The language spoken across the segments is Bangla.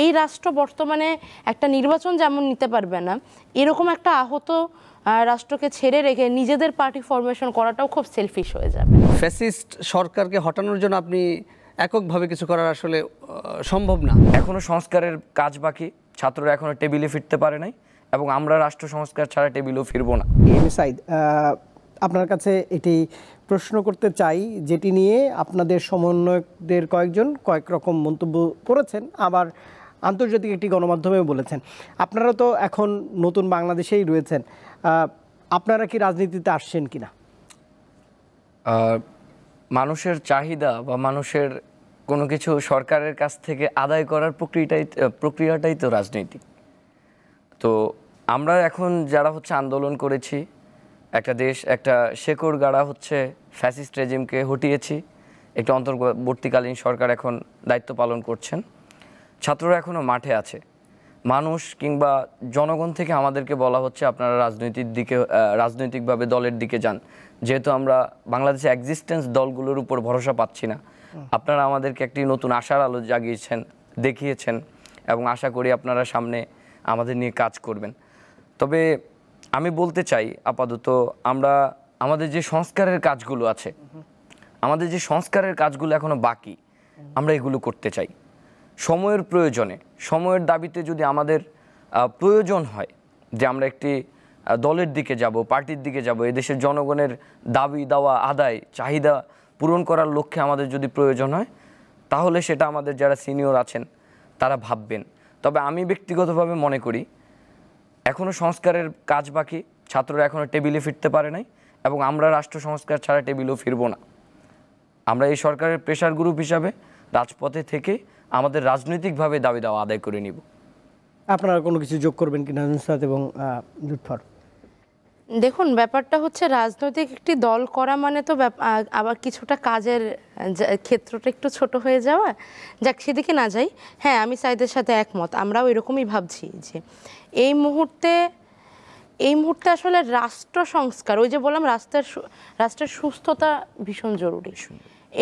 এই রাষ্ট্র বর্তমানে একটা নির্বাচন যেমন নিতে পারবে না, এরকম একটা আহত রাষ্ট্রকে ছেড়ে রেখে নিজেদের পার্টি ফরমেশন করাটাও খুব সেলফিশ হয়ে যাবে। ফ্যাসিস্ট সরকারকে হটানোর জন্য আপনি এককভাবে কিছু করার আসলে সম্ভব না। এখনো সংস্কারের কাজ বাকি, ছাত্ররা এখনো টেবিলে ফিরতে পারে নাই এবং আমরা রাষ্ট্র সংস্কার ছাড়া টেবিলেও ফিরবো না। সাইদ, আপনার কাছে এটি প্রশ্ন করতে চাই, যেটি নিয়ে আপনাদের সমন্বয়কদের কয়েকজন কয়েক রকম মন্তব্য করেছেন, আবার আন্তর্জাতিক একটি গণমাধ্যমেও বলেছেন। আপনারা তো এখন নতুন বাংলাদেশেই রয়েছেন, আপনারা কি রাজনীতিতে আসছেন কিনা? মানুষের চাহিদা বা মানুষের কোনো কিছু সরকারের কাছ থেকে আদায় করার প্রক্রিয়াটাই তো রাজনীতি। তো আমরা এখন যারা আন্দোলন করেছি, একটা দেশ, একটা শেকড় গাড়া ফ্যাসিস্ট রেজিমকে হটিয়েছি, একটা অন্তর্বর্তীকালীন সরকার এখন দায়িত্ব পালন করছেন, ছাত্ররা এখনও মাঠে আছে। মানুষ কিংবা জনগণ থেকে আমাদেরকে বলা হচ্ছে আপনারা রাজনৈতিকভাবে দলের দিকে যান, যেহেতু আমরা বাংলাদেশে এক্সিস্টেন্স দলগুলোর উপর ভরসা পাচ্ছি না। আপনারা আমাদেরকে একটি নতুন আশার আলো জাগিয়েছেন, দেখিয়েছেন, এবং আশা করি আপনারা সামনে আমাদের নিয়ে কাজ করবেন। তবে আমি বলতে চাই, আপাতত আমরা আমাদের যে সংস্কারের কাজগুলো আছে, এখনো বাকি, আমরা এগুলো করতে চাই। সময়ের প্রয়োজনে, সময়ের দাবিতে যদি আমাদের প্রয়োজন হয় যে আমরা একটি দলের দিকে যাব, পার্টির দিকে যাব, এদেশের জনগণের দাবি দাওয়া আদায় চাহিদা পূরণ করার লক্ষ্যে আমাদের যদি প্রয়োজন হয়, তাহলে সেটা আমাদের যারা সিনিয়র আছেন তারা ভাববেন। তবে আমি ব্যক্তিগতভাবে মনে করি এখনও সংস্কারের কাজ বাকি, ছাত্ররা এখনও টেবিলে ফিরতে পারে নাই এবং আমরা রাষ্ট্র সংস্কার ছাড়া টেবিলেও ফিরবো না। আমরা এই সরকারের প্রেশার গ্রুপ হিসাবে রাজপথে থেকে আমাদের রাজনৈতিকভাবে দাবি দাওয়া আদায় করে নিব। আপনারা কোনো কিছু যোগ করবেন কিনা নুসরাত এবং লুৎফর? দেখুন, ব্যাপারটা রাজনৈতিক একটি দল করা মানে তো আবার কিছুটা কাজের ক্ষেত্রটা একটু ছোট হয়ে যাওয়া, যাক সেদিকে না যাই। হ্যাঁ, আমি সাইদের সাথে একমত, আমরাও এরকমই ভাবছি যে এই মুহূর্তে আসলে রাষ্ট্র সংস্কার, ওই যে বললাম রাষ্ট্রের সুস্থতা ভীষণ জরুরি।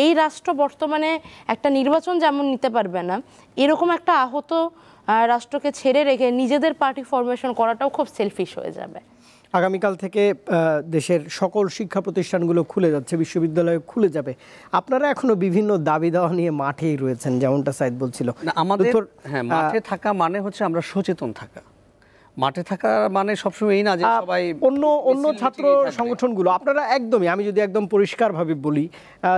এই রাষ্ট্র বর্তমানে একটা নির্বাচন যেমন নিতে পারবে না, এরকম একটা আহত রাষ্ট্রকে ছেড়ে রেখে নিজেদের পার্টি ফরমেশন করাটাও খুব সেলফিশ হয়ে যাবে। আগামীকাল থেকে দেশের সকল শিক্ষা প্রতিষ্ঠানগুলো খুলে যাচ্ছে, বিশ্ববিদ্যালয় খুলে যাবে। আপনারা এখনো বিভিন্ন দাবি দাওয়া নিয়ে মাঠেই রয়েছেন, যেমনটা সাইদ বলছিল। আমাদের মাঠে থাকা মানে আমরা সচেতন থাকা। মাঠে থাকা মানে সবসময় এই না যে সবাই অন্য ছাত্র সংগঠনগুলো, আপনারা একদমই, আমি যদি একদম পরিষ্কারভাবে বলি,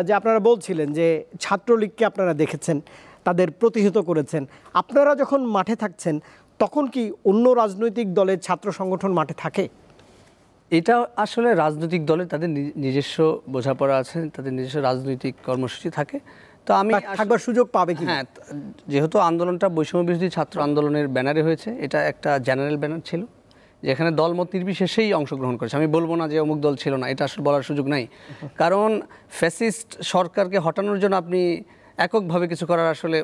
যে আপনারা বলছিলেন যে ছাত্রলীগকে আপনারা দেখেছেন, তাদের প্রতিহত করেছেন। আপনারা যখন মাঠে থাকছেন তখন কি অন্য রাজনৈতিক দলের ছাত্র সংগঠন মাঠে থাকে? এটা আসলে রাজনৈতিক দলের তাদের নিজস্ব বোঝাপড়া আছে, তাদের নিজস্ব রাজনৈতিক কর্মসূচি থাকে। তো আমি থাকবার সুযোগ পাবে কি? হ্যাঁ, যেহেতু আন্দোলনটা বৈষম্য বিরোধী ছাত্র আন্দোলনের ব্যানারে হয়েছে, এটা একটা জেনারেল ব্যানার ছিল, যেখানে দলমত নির্বিশেষেই অংশগ্রহণ করেছে। আমি বলবো না যে অমুক দল ছিল না, এটা আসলে বলার সুযোগ নাই। কারণ ফ্যাসিস্ট সরকারকে হটানোর জন্য আপনি এককভাবে কিছু করার আসলে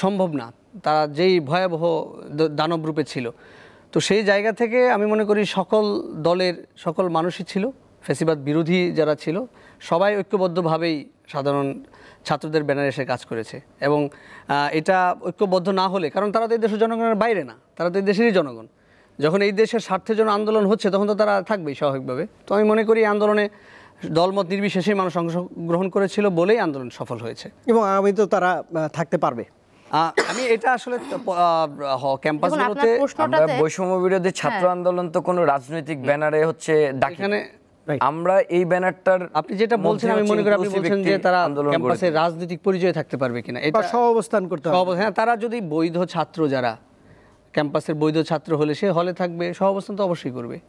সম্ভব না। তারা যেই ভয়াবহ দানব রূপে ছিল, তো সেই জায়গা থেকে আমি মনে করি সকল দলের সকল মানুষই ছিল, ফ্যাসিবাদ বিরোধী যারা ছিল সবাই ঐক্যবদ্ধভাবেই সাধারণ ছাত্রদের ব্যানারে এসে কাজ করেছে। এবং এটা ঐক্যবদ্ধ না হলে, কারণ তারা তো এই দেশের জনগণের বাইরে না, তারা তো এই দেশেরই জনগণ। যখন এই দেশের স্বার্থের জন্য আন্দোলন হচ্ছে তখন তো তারা থাকবেই স্বাভাবিকভাবে। তো আমি মনে করি এই আন্দোলনে দলমত নির্বিশেষেই মানুষ অংশগ্রহণ করেছিল বলেই আন্দোলন সফল হয়েছে এবং আগামী তো তারা থাকতে পারবে। আমি এটা আসলে ক্যাম্পাসগুলোতে বৈষম্য বিরোধী ছাত্র আন্দোলন তো কোনো রাজনৈতিক ব্যানারে এখানে আমরা এই ব্যানারটার, আপনি যেটা বলছেন আমি মনে করি আপনি বলছেন যে তারা ক্যাম্পাসে রাজনৈতিক পরিচয় থাকতে পারবে কিনা, এটা সহাবস্থান করতে হবে। হ্যাঁ, তারা যদি বৈধ ছাত্র, যারা ক্যাম্পাসের বৈধ ছাত্র হলে সে হলে থাকবে, সহাবস্থান তো অবশ্যই করবে।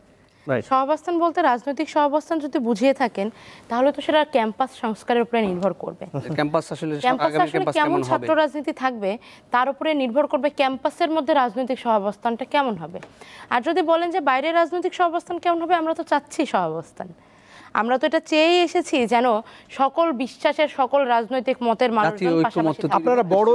সহাবস্থান বলতে রাজনৈতিক সহাবস্থান যদি বুঝিয়ে থাকেন তাহলে তো সেটা ক্যাম্পাস সংস্কারের উপরে নির্ভর করবে। ক্যাম্পাস আসলে কেমন ছাত্র রাজনীতি থাকবে তার উপরে নির্ভর করবে ক্যাম্পাসের মধ্যে রাজনৈতিক সহাবস্থানটা কেমন হবে। আর যদি বলেন যে বাইরে রাজনৈতিক সহাবস্থান কেমন হবে, আমরা তো চাচ্ছি সহাবস্থান, আমরা তো এটা চেয়েই এসেছি যেন সকল বিশ্বাসের, সকল রাজনৈতিক মতের মানুষ। আপনারা বড়